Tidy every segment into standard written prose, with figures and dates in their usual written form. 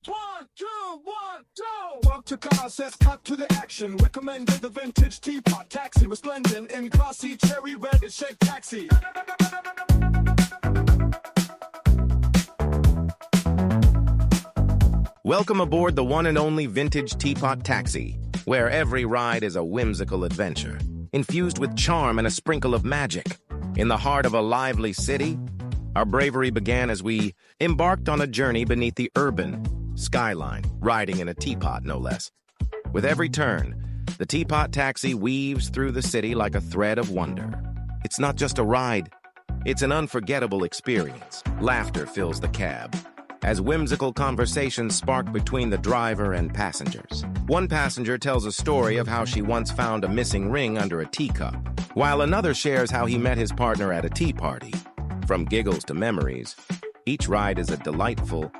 One, two, one, two. Walk to car, says cut to the action. Recommended the vintage Teapot taxi was blending in classy cherry red shake taxi. Welcome aboard the one and only vintage Teapot taxi, where every ride is a whimsical adventure, infused with charm and a sprinkle of magic. In the heart of a lively city, our bravery began as we embarked on a journey beneath the urban skyline, riding in a teapot, no less. With every turn, the Teapot taxi weaves through the city like a thread of wonder. It's not just a ride, it's an unforgettable experience. Laughter fills the cab, as whimsical conversations spark between the driver and passengers. One passenger tells a story of how she once found a missing ring under a teacup, while another shares how he met his partner at a tea party. From giggles to memories, each ride is a delightful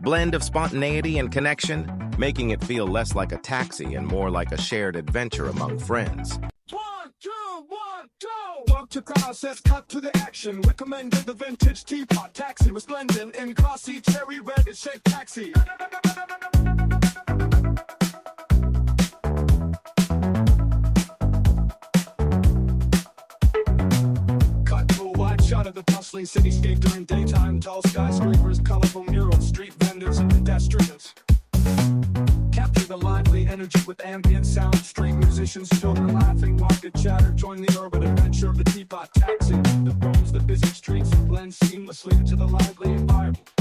blend of spontaneity and connection, making it feel less like a taxi and more like a shared adventure among friends. One, two, one, two. Walk to car, says cut to the action. Recommended the vintage Teapot taxi was blending in classy cherry red shake taxi. Cut to a wide shot of the bustling cityscape during daytime. Tall skyscrapers, colorful murals, street vendors, and pedestrians. Capture the lively energy with ambient sound. Street musicians, children laughing, market chatter. Join the urban adventure of the Teapot taxi. The roams the busy streets blend seamlessly into the lively environment.